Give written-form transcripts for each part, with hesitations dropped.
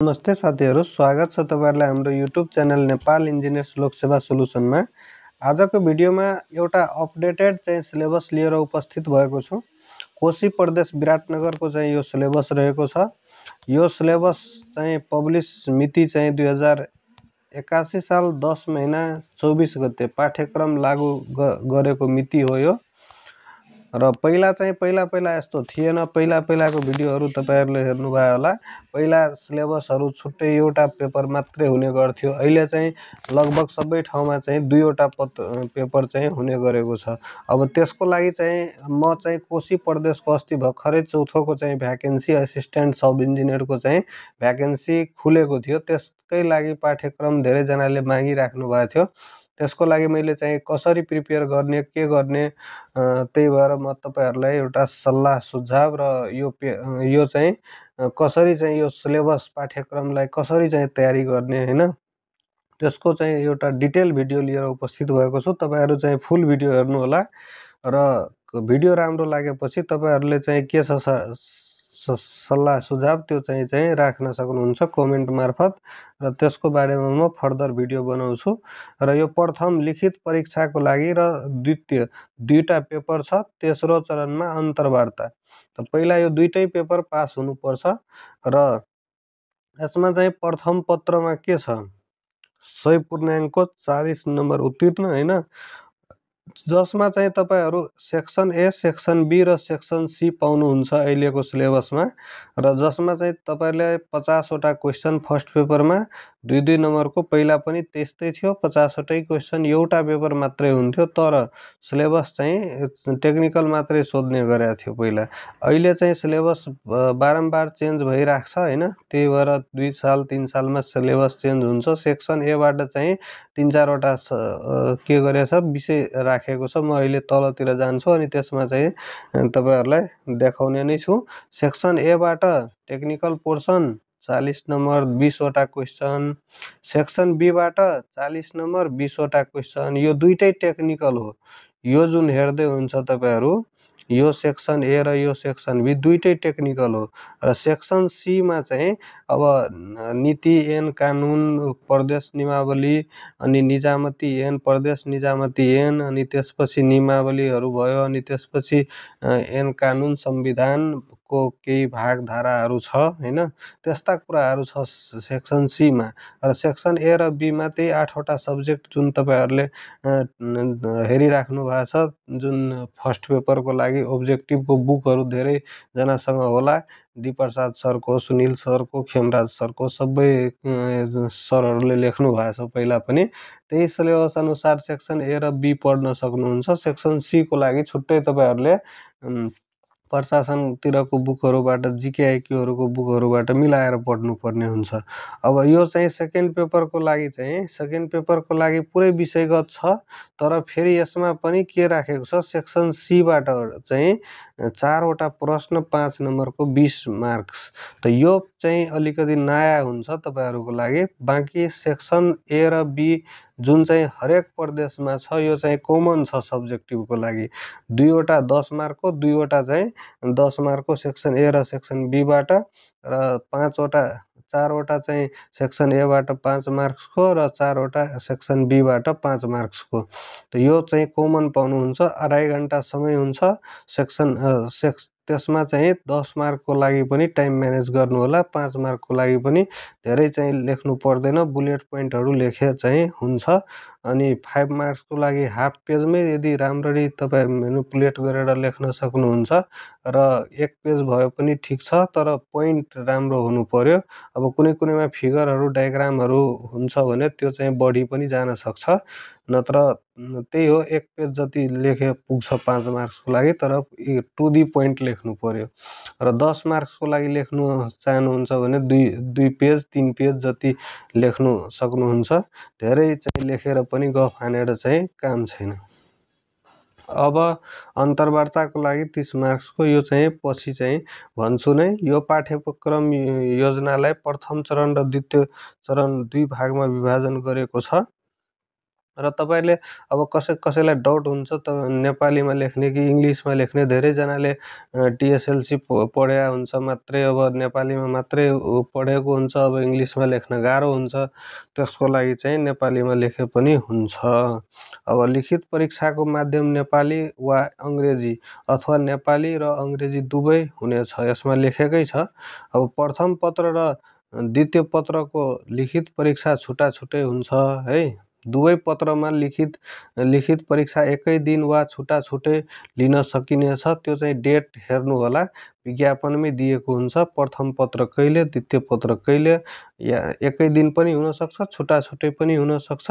नमस्ते साथीहरु, स्वागत छ तपाईहरुलाई हाम्रो युट्युब च्यानल नेपाल इन्जिनियर्स लोक सेवा सोलुसनमा। आजको भिडियोमा एउटा अपडेटेड चाहिँ सिलेबस लिएर उपस्थित भएको छु। कोशी प्रदेश विराटनगरको चाहिँ यो सिलेबस रहेको छ। यो सिलेबस चाहिँ पब्लिस मिति चाहिँ 2081 साल 10 महिना 24 गते पाठ्यक्रम लागू गरेको मिति हो यो। र पहिला यस्तो थिएन। पहिलाको भिडियोहरु तपाईहरुले हेर्नुभयो होला। पहिला सिलेबसहरु छुट्टै एउटा पेपर मात्रै हुने गर्थ्यो। अहिले चाहिँ लगभग सबै ठाउँमा चाहिँ दुईवटा पेपर चाहिँ हुने गरेको छ। अब त्यसको लागि चाहिँ म चाहिँ कोशी प्रदेशको अस्ति भर्खरै चौथोको चाहिँ भ्याकेन्सी असिस्टेन्ट सब इन्जिनियरको चाहिँ भ्याकेन्सी खुलेको थियो। त्यसकै लागि पाठ्यक्रम धेरै जनाले मागिराख्नु भएको थियो। त्यसको लागि मैले चाहिँ कसरी प्रिपेयर गर्ने, के गर्ने, त्यही भएर म तपाईहरुलाई एउटा सल्लाह सुझाव र यो चाहिँ कसरी चाहिँ यो सिलेबस पाठ्यक्रमलाई कसरी चाहिँ तयारी गर्ने हैन, त्यसको चाहिँ एउटा डिटेल भिडियो लिएर उपस्थित भएको छु। तपाईहरु चाहिँ फुल भिडियो हेर्नु होला र भिडियो राम्रो लागेपछि तपाईहरुले चाहिँ के छ सल्लाह सुझाव त्यो चाहिँ राख्न सक्नुहुन्छ कमेन्ट मार्फत र त्यसको बारेमा म फर्दर भिडियो बनाउँछु। र यो प्रथम लिखित परीक्षाको लागि र द्वितीय दुईटा पेपर छ। तेस्रो चरणमा अन्तर्वार्ता। त पहिला यो दुईटै पेपर पास हुनुपर्छ र यसमा चाहिँ प्रथम पत्रमा के छ 100 पूर्णाङ्क 40 नम्बर उत्तीर्ण हैन, जसमा चाहिँ तपाईहरु सेक्सन ए, सेक्सन बी र सेक्सन सी पाउनुहुन्छ अहिलेको सिलेबसमा। र जसमा चाहिँ तपाईहरुले 50 वटा क्वेशन फर्स्ट पेपरमा 2-2 नम्बरको पहिला पनि त्यस्तै थियो। 50 वटै क्वेशन एउटा पेपर मात्रै हुन्थ्यो, तर सिलेबस चाहिँ टेक्निकल मात्रै सोध्ने गरेको थियो पहिला। अहिले चाहिँ सिलेबस बारम्बार चेन्ज भइराख्छ हैन, त्यही भएर 2 साल 3 सालमा सिलेबस चेन्ज हुन्छ। सेक्सन ए बाट चाहिँ 3-4 वटा के गरेछ विषय राखेको छ। म अहिले तलतिर जान्छु अनि त्यसमा चाहिँ तपाईहरुलाई देखाउने नै छु। सेक्सन ए बाट टेक्निकल पोर्सन 40 नम्बर 20 वटा क्वेशन, सेक्सन बी बाट 40 नम्बर 20 वटा क्वेशन। यो दुईटै टेक्निकल हो। यो जुन हेर्दै हुन्छ तपाईहरु, यो सेक्सन ए र यो सेक्सन बी दुईटै टेक्निकल हो। र सेक्सन सी मा चाहिँ अब नीति ऐन कानुन प्रदेश नियमावली अनि निजामती ऐन प्रदेश निजामती ऐन अनि त्यसपछि नियमावलीहरु भयो, अनि त्यसपछि ऐन कानुन संविधान को केही भाग धाराहरु छ हैन, त्यस्ता कुराहरु छ सेक्सन सी मा। र सेक्सन ए र बी मा त्यही 8 वटा सब्जेक्ट जुन तपाईहरुले हेरिराख्नु भएको छ, जुन फर्स्ट पेपरको लागि अब्जेक्टिभको बुकहरु धेरै जनासँग होला। डी प्रसाद सरको, सुनिल सरको, खेमराज सरको सबै सरहरुले लेख्नु भएको छ पहिला पनि। त्यही सिलेबस अनुसार सेक्सन ए र बी पढ्न सक्नुहुन्छ। सेक्सन सी को लागि छुट्टै तपाईहरुले प्रशासनतिरको बुकहरुबाट, जीके आइक्यूहरुको बुकहरुबाट मिलाएर पढ्नु पर्ने हुन्छ। अब यो चाहिँ सेकेन्ड पेपरको लागि पुरै विषयगत छ, तर फेरि यसमा पनि के राखेको छ, सेक्सन सी बाट चाहिँ 4 वटा प्रश्न 5 नम्बरको 20 मार्क्स। त यो चाहिँ अलिकति नयाँ हुन्छ तपाईहरुको लागि। बाँकी सेक्सन ए र बी जुन चाहिँ हरेक प्रदेशमा छ, यो चाहिँ कमन छ सब्जेक्टिभको लागि। 2 वटा 10 मार्कको, 2 वटा चाहिँ 10 मार्कको सेक्सन ए र सेक्सन बी बाट, र 4 वटा चाहिँ सेक्सन ए बाट 5 मार्क्सको र 4 वटा सेक्सन बी बाट 5 मार्क्सको। त यो चाहिँ कमन पाउनुहुन्छ। 2.5 घण्टा समय हुन्छ। त्यसमा चाहिँ 10 मार्कको लागि पनि टाइम म्यानेज गर्नु होला। 5 मार्कको लागि पनि धेरै चाहिँ लेख्नु पर्दैन, बुलेट पोइन्टहरु लेखे चाहिँ हुन्छ। अनि 5 मार्क्सको लागि हाफ पेजमै यदि राम्ररी तपाई म्यानिपुलेट गरेर लेख्न सक्नुहुन्छ र 1 पेज भयो पनि ठीक छ, तर पोइन्ट राम्रो हुनु पर्यो। अब कुनैमा फिगरहरु डायग्रामहरु हुन्छ भने त्यो चाहिँ बढी पनि जान सक्छ। नत्र त्यही हो, 1 पेज जति लेखे पुग्छ 5 मार्क्सको लागि, तर टु दी पोइन्ट लेख्नु पर्यो। र 10 मार्क्सको लागि लेख्नु चाहनुहुन्छ भने 2 पेज 3 पेज जति लेख्नु सक्नुहुन्छ। धेरै चाहिँ लेखेर पनि गफ हानेर चाहिँ काम छैन। अब अन्तर्वार्ताको लागि 30 मार्क्सको, यो चाहिँ पछि चाहिँ भन्छु नै। यो पाठ्यक्रम योजनालाई प्रथम चरण र द्वितीय चरण 2 भागमा विभाजन गरेको छ। र तपाईले अब कसैलाई डाउट हुन्छ त नेपालीमा लेख्ने कि इङ्ग्लिसमा लेख्ने, धेरैजनाले टिएसएलसी पढेका हुन्छ मात्रै, अब नेपालीमा मात्रै पढेको हुन्छ, अब इङ्ग्लिसमा लेख्न गाह्रो हुन्छ। त्यसको लागि चाहिँ नेपालीमा लेखे पनि हुन्छ। अब लिखित परीक्षाको माध्यम नेपाली वा अङ्ग्रेजी अथवा नेपाली र अङ्ग्रेजी दुवै हुनेछ, यसमा लेखेकै छ। अब प्रथम पत्र र द्वितीय पत्रको लिखित परीक्षा छुट्टा छुट्टै हुन्छ है। दुवै पत्रमा लिखित परीक्षा एकै दिन वा छुट्टा छुट्टै लिन सकिनेछ। त्यो चाहिँ डेट हेर्नु होला, विज्ञापनमै दिएको हुन्छ। प्रथम पत्र कहिले, द्वितीय पत्र कहिले, या एकै दिन पनि हुन सक्छ, छुट्टा छुट्टै पनि हुन सक्छ।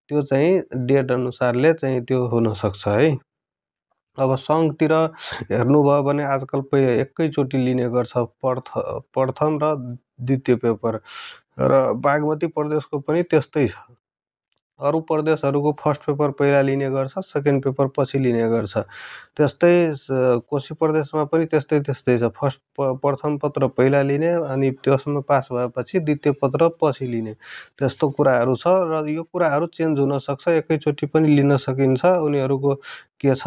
त्यो चाहिँ डेट अनुसारले चाहिँ त्यो हुन सक्छ है। अब सङ्घतिर हेर्नुभयो भने आजकल एकैचोटि लिने गर्छ प्रथम र द्वितीय पेपर, र बागमती प्रदेशको पनि त्यस्तै छ। अरू प्रदेशहरूको फर्स्ट पेपर पहिला लिने गर्छ, सेकेन्ड पेपर पछि लिने गर्छ। त्यस्तै कोशी प्रदेशमा पनि त्यस्तै छ। प्रथम पत्र पहिला लिने, अनि त्यसमा पास भएपछि द्वितीय पत्र पछि लिने, त्यस्तो कुराहरू छ। र यो कुराहरू चेन्ज हुन सक्छ, एकैचोटि पनि लिन सकिन्छ। उनीहरूको के छ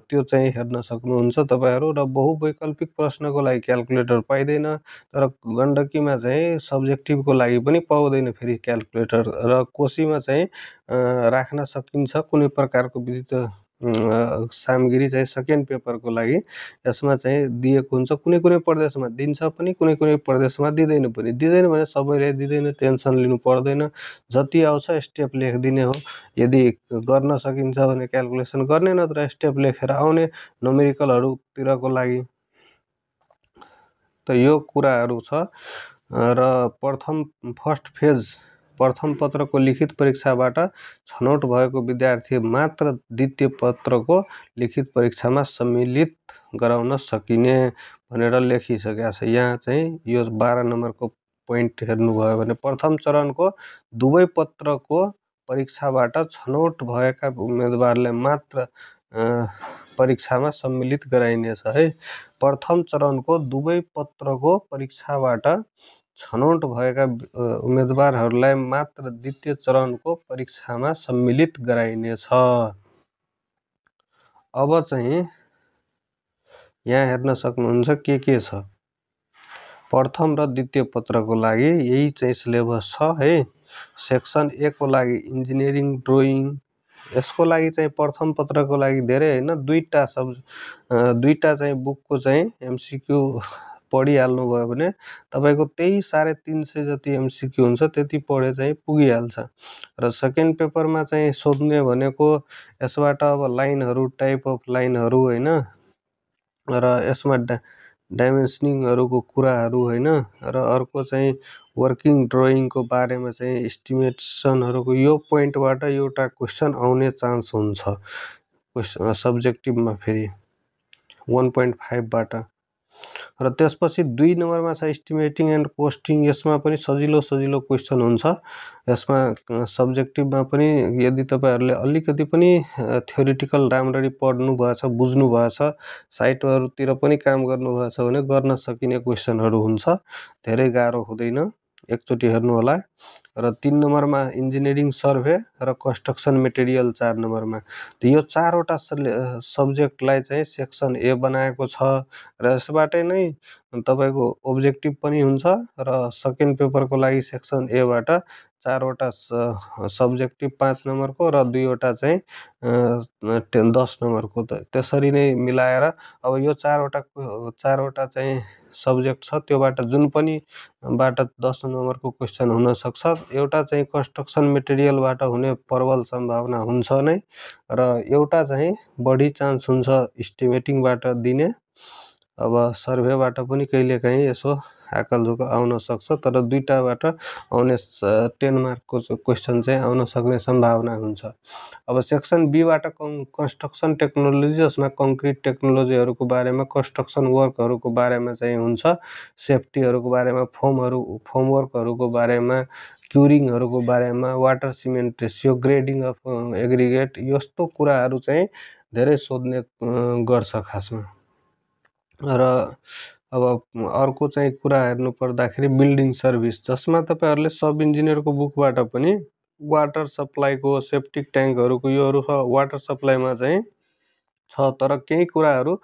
त्यो चाहिँ हेर्न सक्नुहुन्छ तपाईहरू। र बहुवैकल्पिक प्रश्नको लागि क्याल्कुलेटर पाइँदैन, तर गण्डकीमा चाहिँ सब्जेक्टिभको लागि पनि पाउँदैन फेरि क्याल्कुलेटर। र कोशीमा चाहिँ राख्न सकिन्छ कुनै प्रकारको विद्युत सामग्री चाहिँ सेकेन्ड पेपरको लागि यसमा चाहिँ दिएको हुन्छ। कुनै कुनै प्रदेशमा दिन्छ पनि, कुनै कुनै प्रदेशमा दिँदैन पनि। दिँदैन भने सबैले दिँदैन, टेन्सन लिनु पर्दैन, जति आउँछ स्टेप लेखिदिने हो। यदि गर्न सकिन्छ भने क्याल्कुलेसन गर्ने, नत्र स्टेप लेखेर आउने न्युमेरिकलहरूतिरको लागि। त यो कुराहरू छ। र फर्स्ट फेज प्रथम पत्रको लिखित परीक्षाबाट छनौट भएको विद्यार्थी मात्र द्वितीय पत्रको लिखित परीक्षामा सम्मिलित गराउन सकिने भनेर लेखिसकेका छ। यहाँ चाहिँ यो 12 नम्बरको पोइन्ट हेर्नुभयो भने प्रथम चरणको दुवै पत्रको परीक्षाबाट छनौट भएका उम्मेदवारलाई मात्र परीक्षामा सम्मिलित गराइनेछ है। प्रथम चरणको दुवै पत्रको परीक्षाबाट छनौट भएका उम्मेदवारहरूलाई मात्र द्वितीय चरणको परीक्षामा सम्मिलित गराइनेछ। अब चाहिँ यहाँ हेर्न सक्नुहुन्छ के छ। प्रथम र द्वितीय पत्रको लागि यही चाहिँ सिलेबस छ है। सेक्सन ए को लागि इन्जिनियरिङ ड्रइङ, यसको लागि चाहिँ प्रथम पत्रको लागि धेरै हैन, दुईटा चाहिँ बुकको चाहिँ एमसीक्यू पढिहाल्नु भयो भने तपाईको त्यही 350 जति एमसीक्यू हुन्छ, त्यति पढे चाहिँ पुगिहाल्छ। र सेकेन्ड पेपरमा चाहिँ सोध्ने भनेको यसबाट अब लाइनहरू, टाइप अफ लाइनहरू हैन, र यसमा डाइमेन्सनिङहरूको कुराहरू हैन, र अर्को चाहिँ वर्किङ ड्रइङको बारेमा चाहिँ एस्टिमेसनहरूको, यो पोइन्टबाट एउटा क्वेसन आउने चान्स हुन्छ सब्जेक्टिभमा फेरि 1.5 बाट। र त्यसपछि 2 नम्बरमा छ एस्टिमेटिङ एन्ड कोस्टिङ। यसमा पनि सजिलो क्वेसन हुन्छ। यसमा सब्जेक्टिभमा पनि यदि तपाईहरुले अलिकति पनि थ्योरिटिकल राम्ररी पढ्नु भएछ, बुझ्नु भएछ, साइटहरुतिर पनि काम गर्नु भएछ भने गर्न सकिने क्वेसनहरु हुन्छ, धेरै गाह्रो हुँदैन, एकचोटि हेर्नु होला। र 3 नम्बरमा इन्जिनियरिङ सर्भे र कन्स्ट्रक्सन मेटेरियल 4 नम्बरमा। यो चारवटा सब्जेक्टलाई चाहिँ सेक्सन ए बनाएको छ, र यसबाटै नै तपाईको अब्जेक्टिभ पनि हुन्छ। र सेकेन्ड पेपरको लागि सेक्सन ए बाट 4वटा सब्जेक्टिभ 5 नम्बरको र 2वटा चाहिँ 10 नम्बरको, त्यसरी नै मिलाएर अब यो चारवटा चाहिँ सब्जेक्ट छ, त्योबाट जुन पनि बाट 10 नम्बरको क्वेसन हुन सक्छ। एउटा चाहिँ कन्स्ट्रक्सन मेटेरियलबाट हुने प्रबल सम्भावना हुन्छ नै, र एउटा चाहिँ बढी चान्स हुन्छ एस्टिमेटिङबाट दिने। अब सर्भेबाट पनि कहिलेकाहीँ यसो आकलझुक आउन सक्छ, तर दुईटाबाट आउने 10 मार्कको क्वेसन चाहिँ आउन सक्ने सम्भावना हुन्छ। अब सेक्सन बी बाट कन्स्ट्रक्सन टेक्नोलोजी, जसमा कङ्क्रिट टेक्नोलोजीहरूको बारेमा, कन्स्ट्रक्सन वर्कहरूको बारेमा चाहिँ हुन्छ, सेफ्टीहरूको बारेमा, फोमवर्कहरूको बारेमा, क्युरिङहरूको बारेमा, water cement ratio, grading of aggregate, यस्तो कुराहरू चाहिँ धेरै सोध्ने गर्छ खासमा। र अब अर्को चाहिँ कुरा हेर्नु पर्दाखेरि बिल्डिङ सर्भिस, जसमा तपाईहरुले सब इन्जिनियरको बुकबाट पनि वाटर सप्लाईको सेप्टिक ट्याङ्कहरूको योहरू वाटर सप्लाईमा चाहिँ छ, तर केही कुराहरू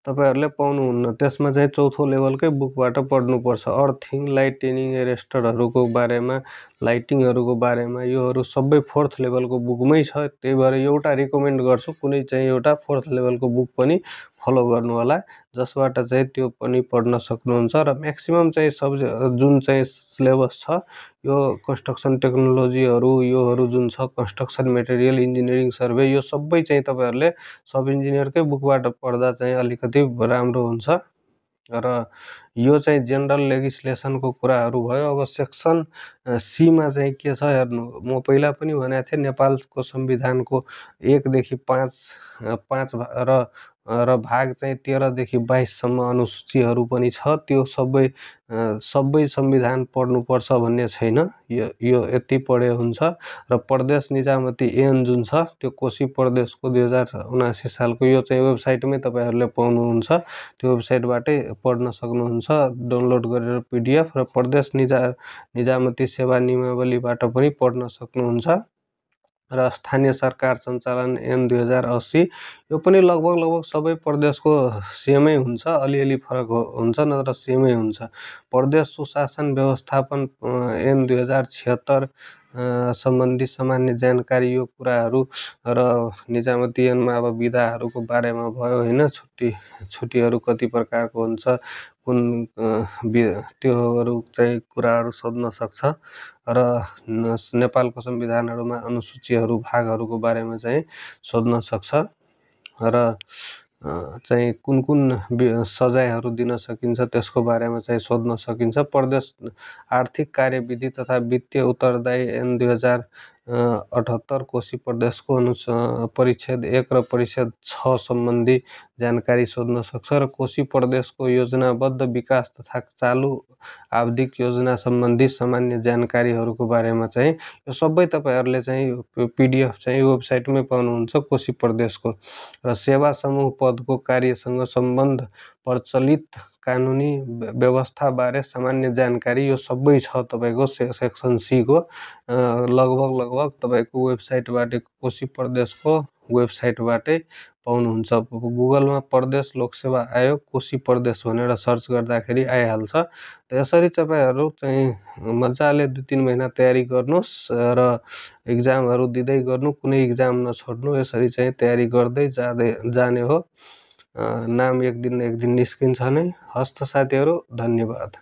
तपाईँहरूले पाउनुहुन्न। त्यसमा चाहिँ चौथो लेभलकै बुकबाट पढ्नुपर्छ। अर्थिङ, लाइटेनिङ एरेस्टरहरूको बारेमा, लाइटिङहरूको बारेमा योहरू सबै फोर्थ लेभलको बुकमै छ। त्यही भएर एउटा रिकमेन्ड गर्छु, कुनै चाहिँ एउटा फोर्थ लेभलको बुक पनि फलो गर्नु होला, जसबाट चाहिँ त्यो पनि पढ्न सक्नुहुन्छ। र म्याक्सिमम चाहिँ जुन चाहिँ सिलेबस छ यो कन्स्ट्रक्सन टेक्नोलोजीहरू, योहरू जुन छ कन्स्ट्रक्सन मेटेरियल इन्जिनियरिङ सर्वे, यो सबै चाहिँ तपाईँहरूले सब इन्जिनियरकै बुकबाट पढ्दा चाहिँ अलिकति राम्रो हुन्छ। र यो चाहिँ जेनरल लेगिस्लेसनको कुराहरू भयो। अब सेक्सन सीमा चाहिँ के छ हेर्नु। म पहिला पनि भनेको थिएँ, नेपालको संविधानको 1 देखि 5 र भाग चाहिँ 13 देखि 22 सम्म अनुसूचीहरू पनि छ। त्यो सबै संविधान पढ्नुपर्छ भन्ने छैन, यो यति पढे हुन्छ। र प्रदेश निजामती ऐन जुन छ त्यो कोशी प्रदेशको 2079 सालको, यो चाहिँ वेबसाइटमै तपाईँहरूले पाउनुहुन्छ। त्यो वेबसाइटबाटै पढ्न सक्नुहुन्छ डाउनलोड गरेर PDF। र प्रदेश निजामती सेवा नियमावलीबाट पनि पढ्न सक्नुहुन्छ। र स्थानीय सरकार सञ्चालन ऐन 2080, यो पनि लगभग सबै प्रदेशको सेमै हुन्छ, अलिअलि फरक हुन्छ, नत्र सेमै हुन्छ। प्रदेश सुशासन व्यवस्थापन ऐन 2076 सम्बन्धी सामान्य जानकारी, यो कुराहरू। र निजामती ऐनमा अब विधाहरूको बारेमा भयो होइन, छुट्टीहरू कति प्रकारको हुन्छ, कुन त्योहरू चाहिँ कुराहरू सोध्न सक्छ। र नेपालको संविधानहरूमा अनुसूचीहरू, भागहरूको बारेमा चाहिँ सोध्न सक्छ। र चाहिँ कुन सजायहरू दिन सकिन्छ त्यसको बारेमा चाहिँ सोध्न सकिन्छ। प्रदेश आर्थिक कार्यविधि तथा वित्तीय उत्तरदायी ऐन 2078 कोशी प्रदेशको परिच्छेद 1 र परिच्छेद 6 सम्बन्धी जानकारी सोध्न सक्छ। र कोशी प्रदेशको योजनाबद्ध विकास तथा चालु आवधिक योजना सम्बन्धी सामान्य जानकारीहरूको बारेमा चाहिँ यो सबै तपाईँहरूले चाहिँ PDF चाहिँ वेबसाइटमै पाउनुहुन्छ कोशी प्रदेशको। र सेवा समूह पदको कार्यसँग सम्बन्ध, प्रचलित कानुनी व्यवस्थाबारे सामान्य जानकारी, यो सबै छ तपाईँको सेक्सन C को। लगभग तपाईँको वेबसाइटबाट, कोशी प्रदेशको वेबसाइटबाटै पाउनुहुन्छ। गुगलमा प्रदेश लोकसेवा आयोग कोशी प्रदेश भनेर सर्च गर्दाखेरि आइहाल्छ। यसरी तपाईँहरू चाहिँ मजाले 2-3 महिना तयारी गर्नुहोस् र इक्जामहरू दिँदै गर्नु, कुनै इक्जाम नछोड्नु। यसरी चाहिँ तयारी गर्दै जाने हो। नाम एक दिन निस्किन्छ नै। हस्त साथीहरू, धन्यवाद।